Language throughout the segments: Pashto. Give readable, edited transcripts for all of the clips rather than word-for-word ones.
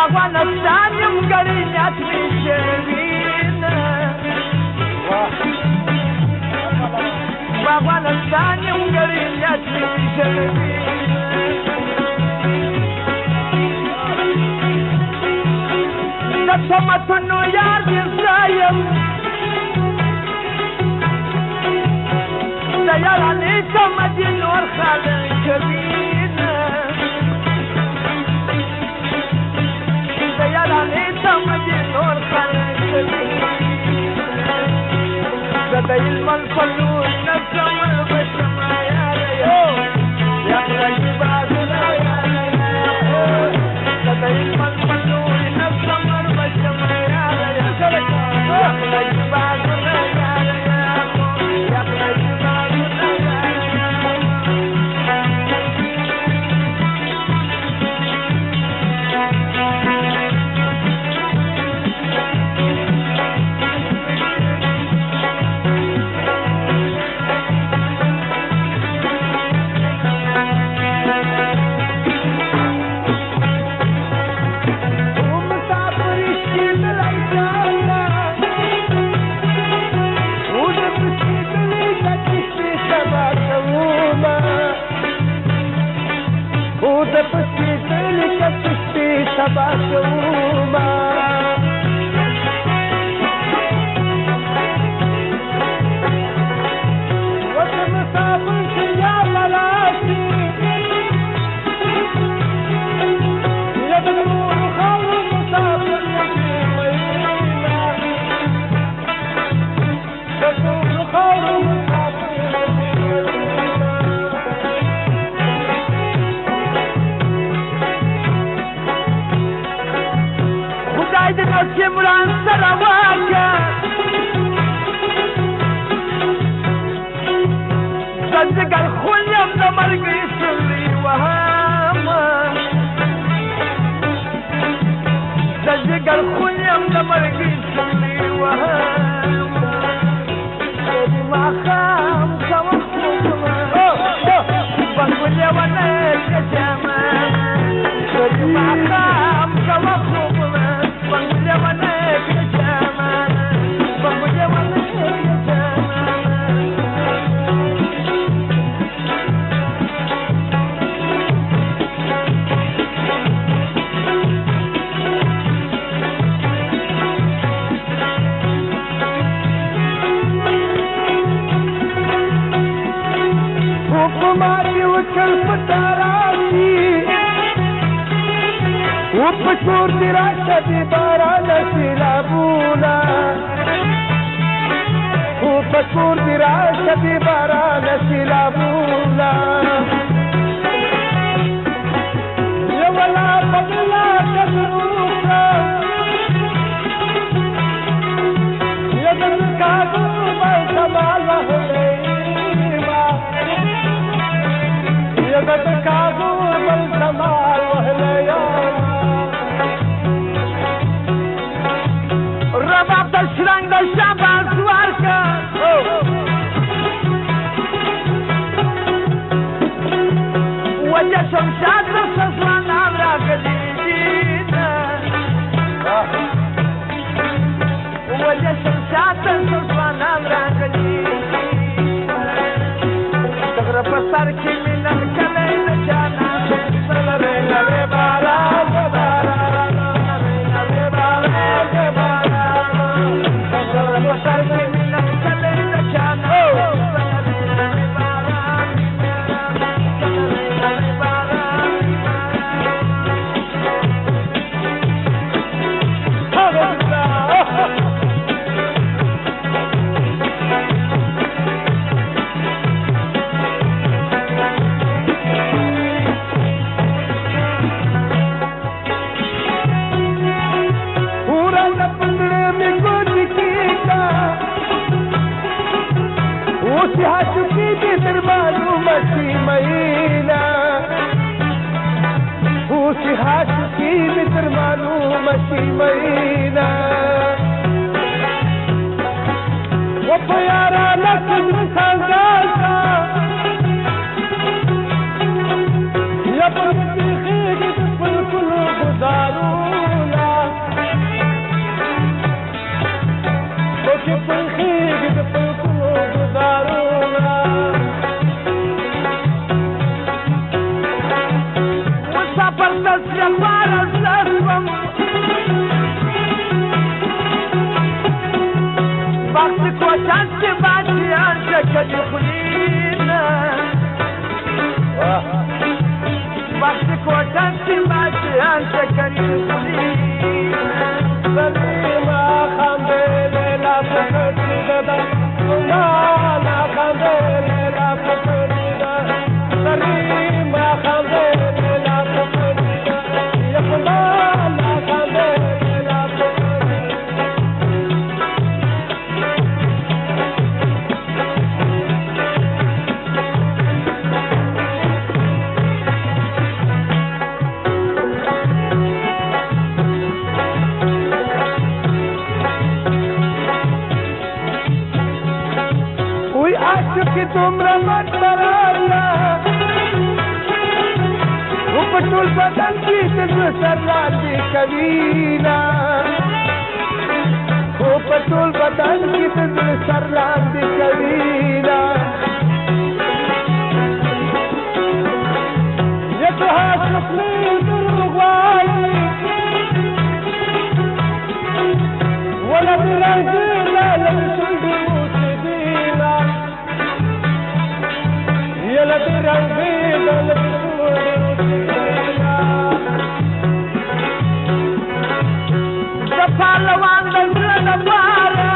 افغانستان یم ګړی نیت مې شوینه افغانستان یم ګړی نیت مې شوینه د سمتونو یار دې ځایم د یارانې سمه دې نور خلک کوینه د یارانې سمه دې نور خلک کوینه زه د علم الفلور نه سمه بشمه یاره یا خدای بازونه یاره زه د علم الفلور نه سمه بشمه یاره یا خدای بازونه یاره یا خدای Cimran Sarawaka Zanzigar Khulyam da margi sirri wahama Zanzigar Khulyam da margi sirri wahama Jadi makham sama khuma Bangulya wana kajama Jadi makham sama khuma Bangulya wana kajama Bangulya wana Hukumati uçal patarasi Upashur dirashati Varanasi labuna Upashur dirashati Varanasi labuna Yawala bagla kadruka Yadan kadu balsamal wahlema Yadan kadu balsamal wahlema Rabab da şirang da şabaz varka Wajah şamşad da sazlan amra kadidina Wajah şamşad da sazlan amra kadidina Dagra pasar ki minan kalay da jana Salare lare bala bala Wa pyara lakshmi sangasa پخېږي د پلکونو ګلزارونه مسافر داسې خواره زه شوم وخت کوټه چې بادیان شکلې خورینه وخت کوټه چې بادیان شکلې خورینه سلیما خاندلې لا پکړې ده ګلانه خاندلې لا پکړې ده سلیما خاندلې لا پکړې ده یا ګلانه خاندلې لا پکړې कि तुमरा मत कराला वो पटोल बदन की सरलाती कबीना वो पटोल बदन की सरलाती कबीना ये तो हाथ अपने दुर्गवाई वो लब रंगीला लब सुल्दी मुझदीना يلد رنگي دل دفالوان دل دفارا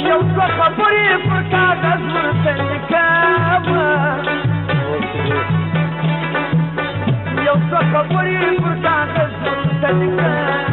يو څه خبرې پر کاغذ ورته لیکم يو څه خبرې پر کاغذ ورته لیکم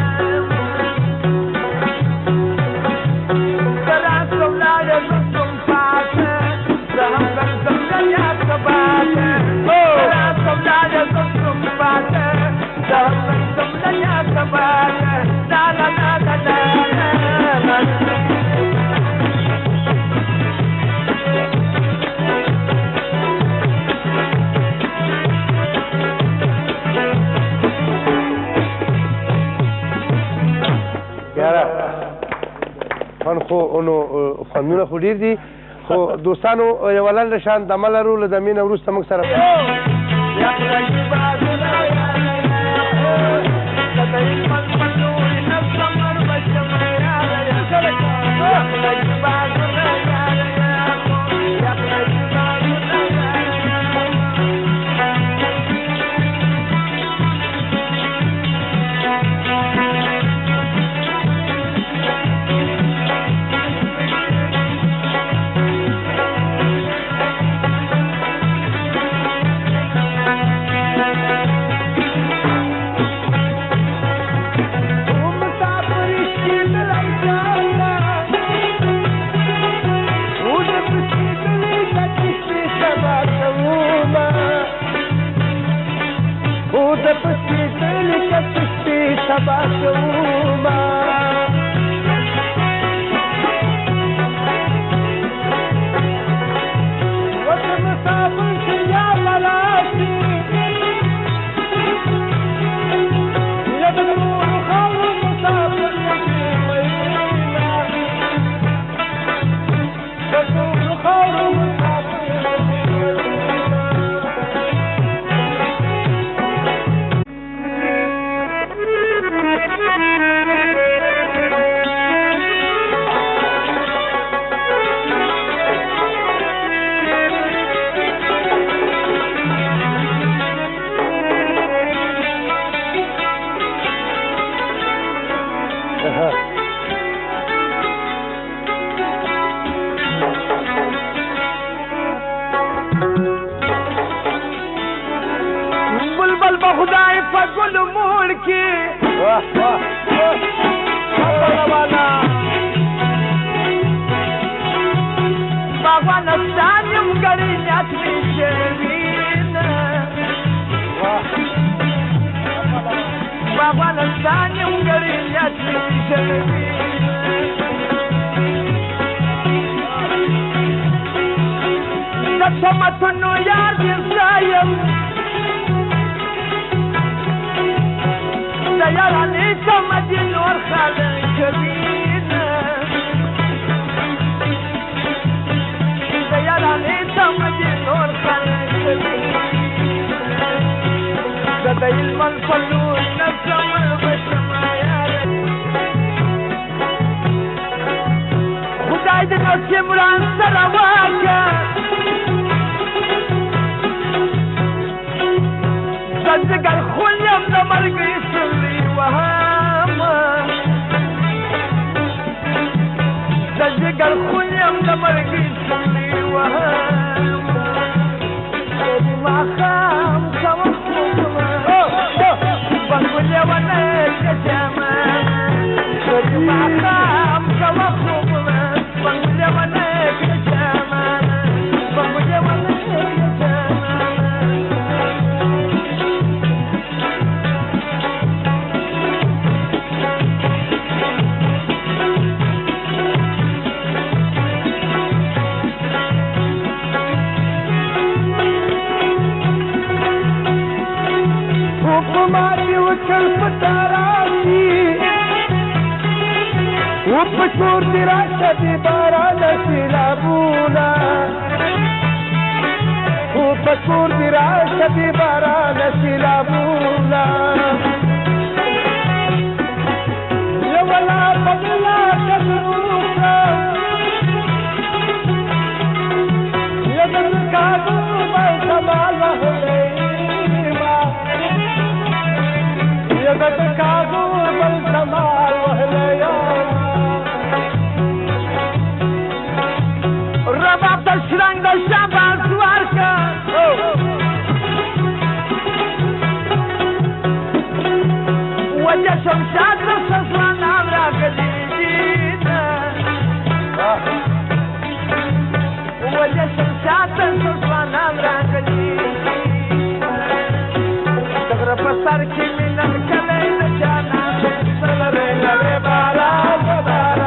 فنونه خو ډېر دي خو دوستانو یوه لنډه شان دمه لرو له دمې نه وروسته موږ سره یارانی سمجی نور خالق کبینه یارانی سمجی نور خالق کبینه دایل من فلوی نفسم بشما یارانی خدای دې نو مران سره واکه زنجګر خولیم د مرګ سلی وهم زنجګر خولیم د مرګ سلی وهم دې ما خام کوم بنګولې ونه کچما دې ما خام کوم بنګولې ونه کچما بنګولې ونه ماتي وكل فتراتي وبشور دراستي بارانة سلابونا وبشور دراستي بارانة سلابونا يا ولا بغلا تدروسا يا بالكادو بالكمال وهليما يا بالكادو بالكمال وهليما رباب تشرنگ دشتم سوارکا وجه شمشاد رسسوان نامرا کدیدینا وجه شمشاد رسسوان نامرا کدیدینا دغر پسر کی منن کلی نجانا سلره لره بالا بالا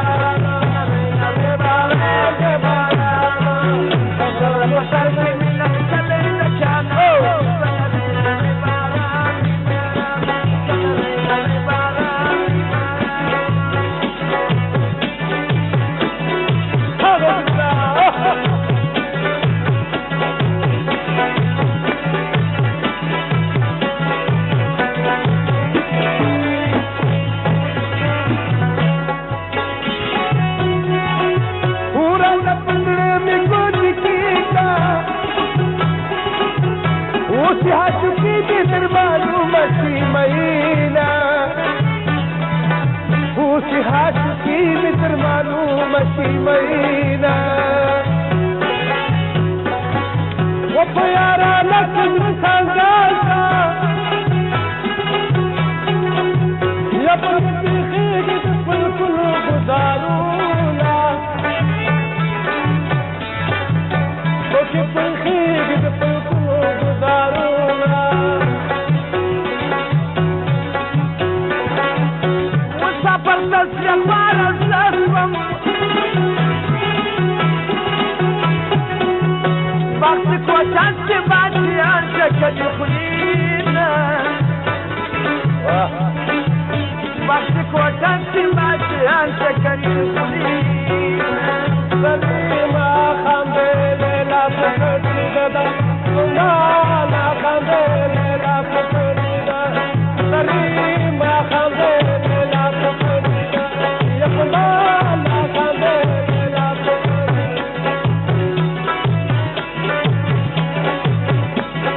وبيارا لك